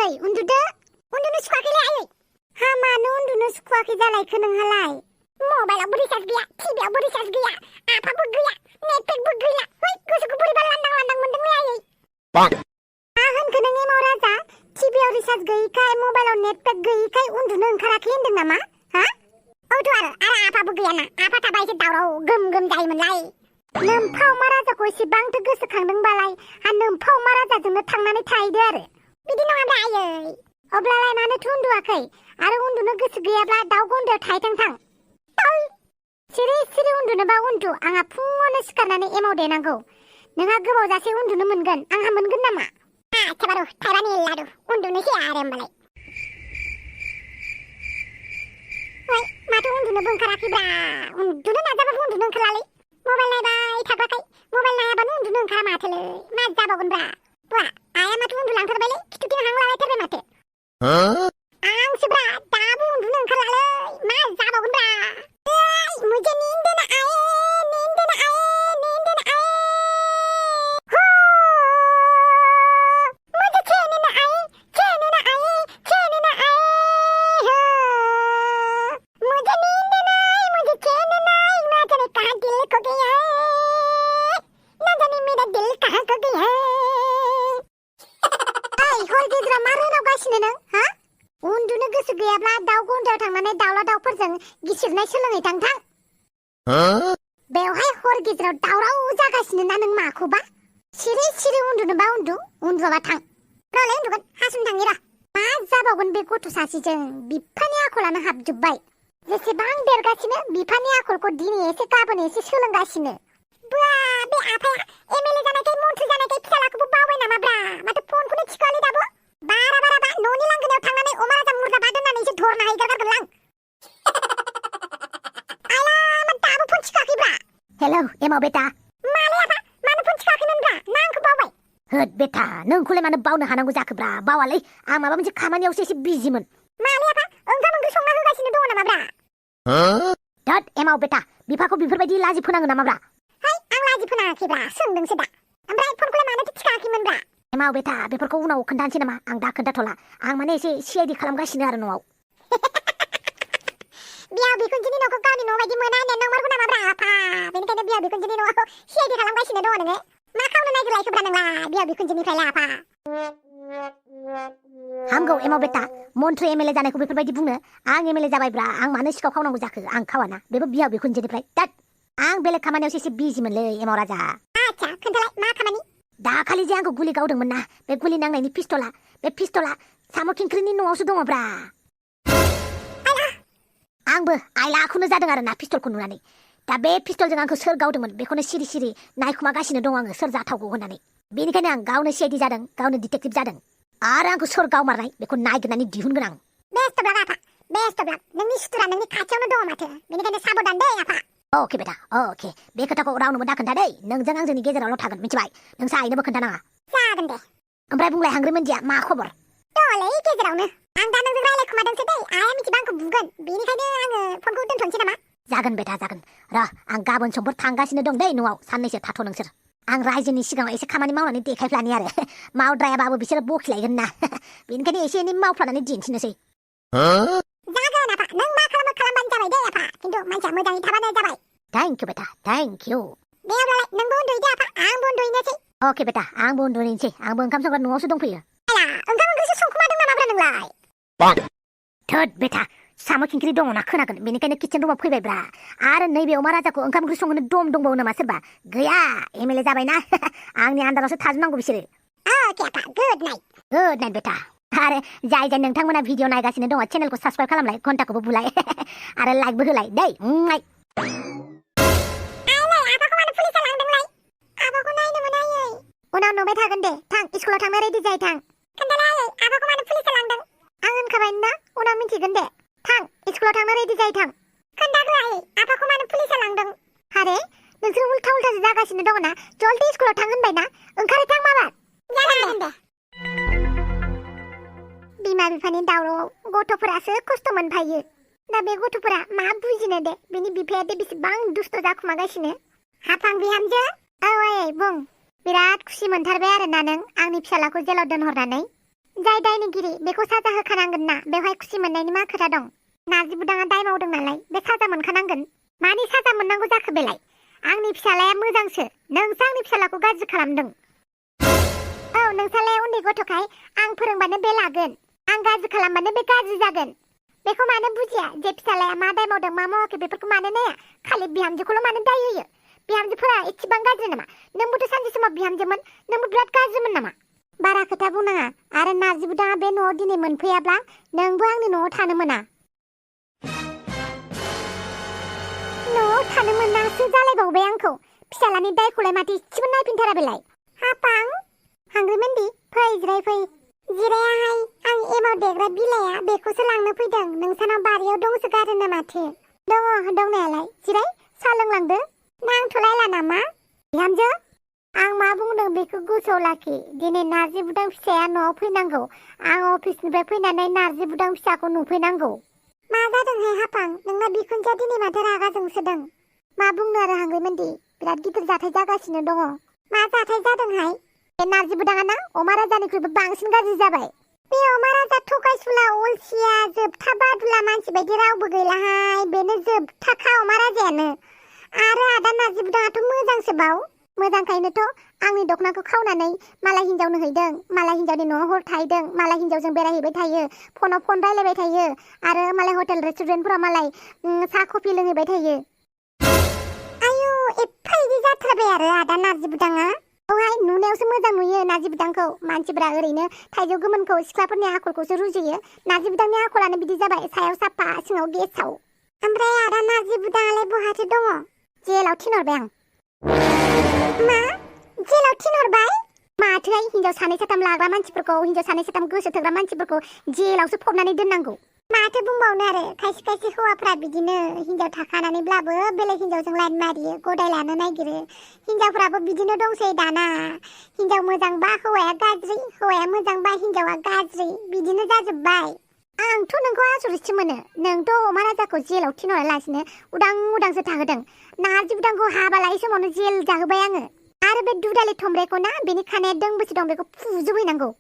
आयै उन्दुदो उन्दुनो सुखुवाखैलै आयै हा मानो उन्दुनो सुखुवाखै जालायखो नोंहालाय मबाइलावबो रिचार्ज गैया टिभियावबो रिचार्ज गैया आफाबो गैया नेटपेकबो गैया है गोसोखौ बोरैबा लांदां लांदां मोनदोंलै आयै मा होनखो नों एमाव राजा टिभियाव रिचार्ज गैयिखाय मबाइलाव नेटपेक गैयिखाय उन्दुनो ओंखाराखै होनदों नामा हा औथ' आरो आफाबो गैयाना आफा थाबा एसे दावराव गोम गोम जायोमोनलाय नोमफा अमा राजाखौ एसेबांथो गोसोखांदोंबालाय हा नोमफा अमा राजाजोंनो थांनानै थाहैदो आरो बिदि नङाब्ला आयै अब्लालाय मानोथो उन्दुवाखै आरो उन्दुनो गोसो गैयाब्ला दाउ गन्द्रायाव थाहैथां थां थै सिरि सिरि उन्दुनोबा उन्दु आंहा फुङावनो सिखारनानै एमाव देनांगौ नोंहा गोबाव जासे उन्दुनो मोनगोन आंहा मोनगोन नामा आच्छा बारु थाइबानि लादु उन्दुनोसै आरो होमबालाय ओइ माथो उन्दुनोबो ओंखाराखैब्रा उन्दुनो नाजाबाबो उन्दुनो ओंखारलालै मबाइल नायबाय थाग्राखाय मबाइल नायाबानो उन्दुनो ओंखारा माथोलै मा जाबावगोनब्रा बुआ आया माथो उन्दुलांथारबायलै खिथुथिं हां लालायथारबाय माथो आंसोब्रा दाबो उन्दुनो ओंखारलालै मा जाबावगोनब्रा मुझे नींद न आए नींद न आए नींद न आए हो मुझे चैन न आए चैन न आए चैन न आए हो मुझे नींद न आए मुझे चैन न आए ना जाने कहाँ दिल खो गया है ना जाने मेरा दिल कहाँ खो गया है ओइ हर गेजेराव मा रायलावगासिनो नों हा उन्दुनो गोसो गैयाब्ला दाउ गन्द्रायाव थांनानै दाउला दाउफोरजों गिसिरनाय सोलोङै थां बेवहाय हर गेजेराव दावराव जागासिनो ना नों माखौबा सिरि सिरि उन्दुनोबा उन्दु उन्दुआबा थां र'लै उन्दुगोन हासुनो थांनि र' मा जाबावगोन बे गथ' सासेजों बिफानि आखलानो हाबजोब्बाय जेसेबां देरगासिनो बिफानि आखलखौ दिनै एसे गाबोन एसे सोलोंगासिनो बुआ बे आफाया एमएलए जानायखाय मन्थ्रि जानायखाय फिसालाखौबो बावबाय नामाब्रा माथो फनखौनो थिखोआलै दाबो बारा न'नि लांगोनायाव थांनानै अमा राजा मुर्गा बा दोननानै एसे धरना हैगारगारगोनलां हेलौ एमाव बेटा मालै आफा मानो फन थिखाखैमोनब्रा ना आंखौ बावबाय होद बेटा नोंखौलाय मानो बावनो हानांगौ जाखोब्रा बावालै आं माबा मोनसे खामानियावसो एसे बिजिमोन मालै आफा ओंखाम ओंख्रि संना होगासिनो दङ नामाब्रा होद एमाव बेटा बिफाखौ बेफोरबायदि लाजि फोनाङो नामाब्रा है आं लाजि फोनाङाखैब्रा सोंदोंसो दा ओमफ्राय फनखौलाय मानोथो थिखाखैमोनब्रा एमाव बेटा बेफोरखौ उनाव खोन्थानोसै नामा आं दा खोन्थाथ'ला आं माने एसे सिआइडि खालामगासिनो आरो न'आव बिहाव बिखुनजोनि न'खौ गावनि न' बायदि मोना होननाया नंमारगौ नामाब्रा आफा बेनिखायनो बिहाव बिखुनजोनि न'आव सिआइडि खालामगासिनो दङ नोङो मा खालामनो नागिरलायखोब्रा नोंलाय बिहाव बिखुनजोनिफ्रायलाय आफा हामगौ एमाव बेटा मन्थ्रि एमएलए जानायखौ बेफोरबायदि बुंनो आं एमएलए जाबायब्रा आं मानो सिखाव खावनांगौ जाखो आं खावाना बेबो बिहाव बिखुनजोनिफ्राय दाद आं बेलेग खामानियावसो एसे बिजिमोनलै एमाव राजा आच्छा खोन्थालाय मा खामानि दाखालि जे आंखौ गुलि गावदोंमोन ना बे गुलि नांनायनि पिस्तला बे पिस्तला साम' खिंख्रिनि न'आवसो दङब्रा आंबो आइलाखौनो जादों आरो ना पिस्तलखौ नुनानै दा बे पिस्तलजों आंखौ सोर गावदोंमोन बेखौनो सिरि सिरि नायखुमागासिनो दं आङो सोर जाथावगौ होननानै बेनिखायनो आं गावनो सिआइडि जादों गावनो डिटेक्टिभ जादों आरो आंखौ सोर गावमारनाय बेखौ नायगिरनानै दिहुनगोन आं बेस्टब्लाक आफा बेस्टब्लाक नोंनि सुथुरा नोंनि खाथियावनो दङ माथो बेनिखायनो साबधान दै आफा अके बेटा अके बे खोथाखौ रावनोबो दा खोन्था दै नोंजों आंजोंनि गेजेरावल' थागोन मिथिबाय नोंसा आइनोबो खोन्थानाङा जागोन दे ओमफ्राय बुंलाय हांग्रिमोनदिया मा खबर दङलै गेजेरावनो आं दा नोंजों रायलायखुमादोंसो दै आइया मिथिबा आंखौ बुगोन बेनिखायनो आङो फनखौ दोनथ'नोसै नामा जागोन बेटा जागोन र' आं गाबोन समफोर थांगासिनो दं दै न'आव साननैसो थाथ' नोंसोर आं रायजोनि सिगाङाव एसे खामानि मावनानै देखायफ्लानि आरो मावद्रायाबाबो बिसोरो बखिलायगोन ना बेनिखायनो एसे एनै मावफ्लानानै दिन्थिनोसै जागोन आफा नों मा खालामो खालामबानो जाबाय दै आफा खिन्थु मानसिया मोजाङै थाबानो जाबाय थेंक इउ बेटा थेंक इउ दे अब्लालाय नोंबो उन्दुहैदो आफा आंबो उन्दुहैनोसै अके बेटा आंबो उन्दुहैनोसै आंबो ओंखाम संग्रा न'आवसो दंफैयो ओंखाम ओंख्रिसो संखुमादों नामाब्रा नोंलाय थोद बेटा साम' खिंख्रि दङना खोनागोन बेनिखायनो किचेन रुमाव फैबायब्रा आरो नैबे अमा राजाखौ ओंखाम ओंख्रि संहोनो दम दंबावो नामा सोरबा गैया एमएलए जाबायना आंनि आन्दारावसो थाजोबनांगौ बिसोरो अके आफा गुड नाइट बेटा आरो जाय जाय नोंथांमोना भिडिअ नायगासिनो दङ चेनेलखौ साबस्क्राइब खालामलाय घन्टाखौबो बुलाय आरो लाइकबो होलाय दै उनाव नुबाय थागोन दे थां स्कुलाव थांनो रेडि जायो थां खोन्थालाय आफाखौ मानो पुलिसा लांदों आं होनखाबाय ना उनाव मिथिगोन दे थां स्कुलाव थांनो रेडि जायो थां खोन्थाखै आफाखौ मानो पुलिसा लांदों आरे नोंसोर उल्था उल्थासो जागासिनो दङ ना जल्दि स्कुलाव थां होनबाय ना ओंखारै थां माबा जागोन दे बिमा बिफानि दावराव गथ'फोरासो खस्थ' मोनफायो दा बे गथ'फोरा मा बुजिनो दे बिनि बिफाया दे बेसेबां दुस्त जाखुमागासिनो हाफां बिहामजो औ आयै बुं बिराद खुसि मोनथारबाय आरोना नों आंनि फिसालाखौ जेलाव दोनहरनानै जाय दायनिगिरि बेखौ साजा होखानांगोन ना बेवहाय खुसि मोननायनि मा खोथा दं नार्जि बुदाङा दाय मावदों नालाय बे साजा मोनखानांगोन मानि साजा मोननांगौ जाखो बेलाय आंनि फिसालाया मोजांसो नोंसो आंनि फिसालाखौ गाज्रि खालामदों औ नोंसालाय उन्दै गथ'खाय आं फोरोंबानो बे लागोन आं गाज्रि खालामबानो बे गाज्रि जागोन बेखौ मानो बुजिया जे फिसालाया मा दाय मावदों मा मावाखै बेफोरखौ मानो नाया खालि बिहामजोखौल' मानो दाय होयो बिहामजोफोरा एसेबां गाज्रि नामा नोंबोथ' सानसे समाव बिहामजोमोन नोंबो बिराद गाज्रिमोन नामा बारा खोथा बुंनाङा आरो नार्जि बुदाङा बे न'आव दिनै मोनफैयाब्ला नोंबो आंनि न'आव थानो मोना न'आव थानो मोनासो जालायबावबाय आंखौ फिसालानि दायखौलाय माथो इसेबो नायफिनथारा बेलाय हापां हांग्रिमोनदि फै जिराय फै जिरायाहाय आं एमाव देग्रा बिलाइया बेखौसो लांनो फैदों नोंसानाव बारियाव दंसो गारोनो माथो दङ दंनायालाय जिराय सा लोंलांदो नांथ'लायला नामा बिहामजो आं मा बुंदों बेखौ गोसोआव लाखि दिनै नार्जि बुदां फिसाया न'आव फैनांगौ आं अफिसनिफ्राय फैनानै नार्जि बुदां फिसाखौ नुफैनांगौ मा जादोंहाय हापां नोंना बिखुनजोआ दिनै माथो रागा जोंसोदों मा बुंनो आरो हांग्रिमोनदि बिराद गिदिर जाथाय जागासिनो दङ मा जाथाय जादोंहाय बे नार्जि बुदाङा ना अमा राजानिख्रुइबो बांसिन गाज्रि जाबाय बे अमा राजा थगायसुला अलसिया जोबथा बादुला मानसि बायदि रावबो गैलाहाय बेनो जोबथाखा अमा राजायानो आरो आदा नार्जि बुदाङाथ' मोजांसोबाव मोजांखायनोथ' आंनि दखनाखौ खावनानै मालाय हिन्जावनो हैदों मालाय हिन्जावनि न'आव हर थाहैदों मालाय हिन्जावजों बेरायहैबाय थायो फनाव फन रायलायबाय थायो आरो मालाय हटेल रेस्टुरेन्टफोराव मालाय साहा कफि लोंहैबाय थायो आयु एफा इदि जाथारबाय आरो आदा नार्जि बुदाङा औहाय नुनायावसो मोजां नुयो नार्जि बुदांखौ मानसिफोरा ओरैनो थाइजौ गोमोनखौ सिख्लाफोरनि आखलखौसो रुजुयो नार्जि बुदांनि आखलानो बिदि जाबाय सायाव साफा सिङाव गेसाव ओमफ्राय आदा नार्जि बुदाङालाय बहाथो दङ जेलाव थिनहरबाय आं मा जेलाव थिनहरबाय माथोहाय हिन्जाव सानै साथाम लाग्रा मानसिफोरखौ हिन्जाव सानै साथाम गोसो थोग्रा मानसिफोरखौ जेलावसो फबनानै दोननांगौ माथो बुंबावनो आरो खायसे खायसे हौवाफ्रा बिदिनो हिन्जाव थाखानानैब्लाबो बेलेग हिन्जावजों लाइन मारियो गदाय लानो नागिरो हिन्जावफ्राबो बिदिनो दंसै दाना हिन्जाव मोजांबा हौवाया गाज्रि हौवाया मोजांबा हिन्जावा गाज्रि बिदिनो जाजोब्बाय आंथ' नोंखौ आसुरितसो मोनो नोंथ' अमा राजाखौ जेलाव थिनहरालासिनो उदां उदांसो थाहोदों नार्जि बुदांखौ हाबा लायै समावनो जेल जाहोबाय आङो आरो बे दुदालि थमब्रेखौ ना बेनि खानाया दोंबोसे दं बेखौ फुजोबहैनांगौ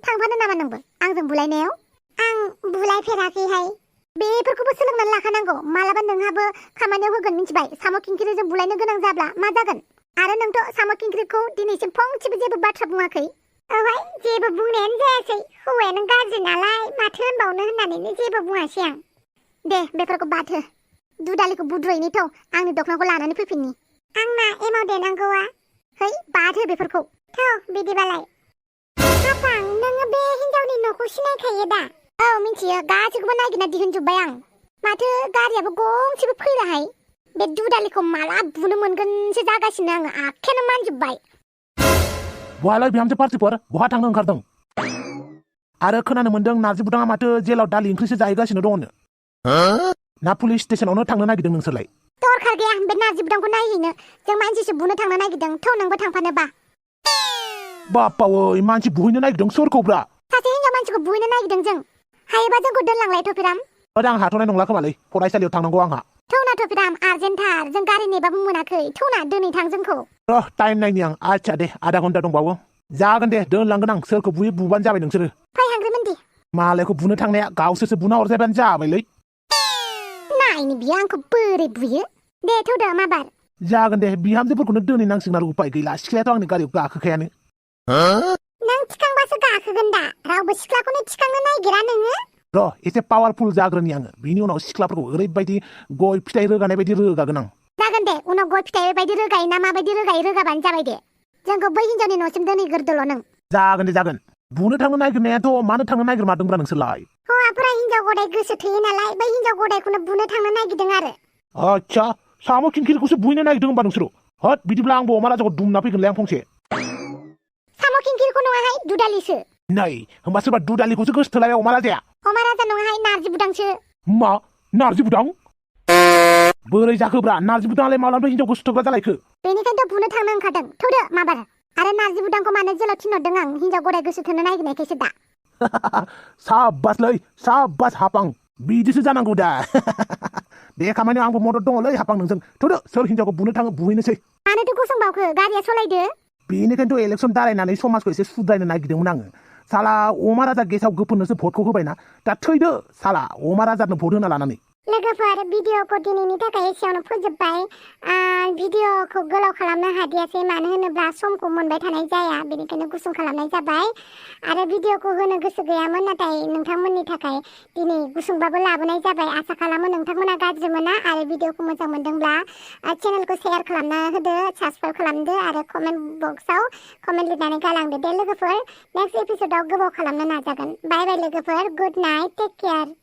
थांफानो नामा नोंबो आंजों बुलायनायाव आं बुलायफेराखैहाय बेफोरखौबो सोलोंनानै लाखानांगौ मालाबा नोंहाबो खामानियाव होगोन मिथिबाय साम' खिंख्रिजों बुलायनो गोनां जाब्ला मा जागोन आरो नोंथ' साम' खिंख्रिखौ दिनैसिम फंसेबो जेबो बाथ्रा बुङाखै औहाय जेबो बुंनायानो जायासै हौवायानो गाज्रि नालाय माथो होनबावनो होननानैनो जेबो बुङासै आं दे बेफोरखौ बाद हो दुदालिखौ बुद्रुयैनिथ' आंनि दखनाखौ लानानै फैफिननि आंना एमाव देनांगौआ है बाद हो बेफोरखौ थ' बिदिबालाय हापां नोङो बे हिन्जावनि न'खौ सिनायखायो दा औ मिथियो गासैखौबो नागिरना दिहुनजोब्बाय आं माथो गारियाबो गंसेबो फैलाहाय बे दुदालिखौ माला बुनो मोनगोनसो जागासिनो आङो आखायानो मानजोब्बाय बहालाय बिहामजो पार्टिफोर बहा थांनो ओंखारदों आरो खोनानो मोनदों नार्जि बुदाङा माथो जेलाव दालि ओंख्रिसो जाहैगासिनो दङनो ना पुलिस स्टेशनावनो थांनो नागिरदों नोंसोरलाय दरखार गैया बे नार्जि बुदांखौ नायहैनो जों मानसिसो बुनो थांनो नागिरदों थ' नोंबो थांफानोबा बाप्पावै मानसि बुहैनो नागिरदों सोरखौब्रा सासे हिन्जाव मानसिखौ बुहैनो नागिरदों जों हायोबा जोंखौ दोनलांलाय थ'फिराम आं हाथ'नाय नंला खोमालै फरायसालियाव थांनांगौ आंहा थौना थ'फिराम आर्जेन्टथार जों गारि नेबाबो मोनाखै थौना दोनै थां जोंखौ र' टाइम नायनि आं आच्छा दे आधा घन्टा दंबावो जागोन दे दोनलांगोन आं सोरखौ बुयो बुबानो जाबाय नोंसोरो फै हांग्रिमोनदि मालायखौ बुनो थांनाया गावसोरसो बुना हरजाबानो जाबायलै नायनि बियो आंखौ बोरै बुयो दे थौदो माबार जागोन दे बिहामजोफोरखौनो दोनहैनांसिगोन आरो उपाय गैला सिख्लायाथ' आंनि गारियाव गाखोखायानो नों थिखांबासो गाखोगोन दा रावबो सिख्लाखौनो थिखांनो नागिरा नोङो र' एसे पावारफुल जाग्रोनि आङो बिनि उनाव सिख्लाफोरखौ ओरैबायदि गय फिथाइ रोगानाय बायदि रोगागोन आं जागोन दे उनाव गय फिथाइ बायदि रोगायो ना माबायदि रोगायो रोगाबानो जाबाय दे जोंखौ बै हिन्जावनि न'सिम दोनहैग्रोदोल' नों जागोन दे जागोन बुनो थांनो नागिरनायाथ' मानो थांनो नागिरमारदोंब्रा नोंसोरलाय हौवाफोरा हिन्जाव गदाय गोसो थोयो नालाय बै हिन्जाव गदायखौनो बुनो थांनो नागिरदों आरो आच्छा साम' खिंखिरिखौसो बुहैनो नागिरदों होनबा नोंसोरो हट बिदिब्ला आंबो अमा राजाखौ दुमना फैगोनलै आं फंसे साम' खिंखिरिखौ नङाहाय दुदालिसो नै होमबा सोरबा दुदालिखौसो गोसोथोलाया अमा राजाया अमा राजा नङाहाय नार्जि बुदांसो मा नार्जि बुदां बोरै जाखोब्रा नार्जि बुदाङालाय मालानिफ्राय हिन्जाव गोसोथोग्रा जालायखो बेनिखायनोथ' बुनो थांनो ओंखारदों थौदो माबार आरो नार्जि बुदांखौ मानो जेलाव थिनहरदों आं हिन्जाव गदाय गोसो थोनो नागिरनायखायसो दा साबासलै साबास हापां बिदिसो जानांगौ दा बे खामानियाव आंबो मदद दङलै हापां नोंजों थौदो सोर हिन्जावखौ बुनो थाङो बुहैनोसै मानोथो गसंबावखो गारिया सलायदो बेनिखायनोथ' इलेक्सन दारायनानै समाजखौ एसे सुद्रायनो नागिरदोंमोन आङो साला अमा राजा गेसाव गोफोननोसो भटखौ होबायना दा थैदो साला अमा राजानो भट होना लानानै लोगोफोर भिडिअखौ दिनैनि थाखाय एसेयावनो फोजोबबाय भिडिअखौ गोलाव खालामनो हादियासै मानो होनोब्ला समखौ मोनबाय थानाय जाया बेनिखायनो गुसुं खालामनाय जाबाय आरो भिडिअखौ होनो गोसो गैयामोन नाथाय नोंथांमोननि थाखाय दिनै गुसुंबाबो लाबोनाय जाबाय आसा खालामो नोंथांमोना गाज्रि मोना आरो भिडिअखौ मोजां मोनदोंब्ला चेनेलखौ शेयार खालामना होदो साबस्क्राइब खालामदो आरो कमेन्ट बक्सआव कमेन्ट लिरनानै गालांदो दे लोगोफोर नेक्स्ट एपिसोडआव गोबाव खालामनो नाजागोन बाय बाय लोगोफोर गुड नाइट टेक केयार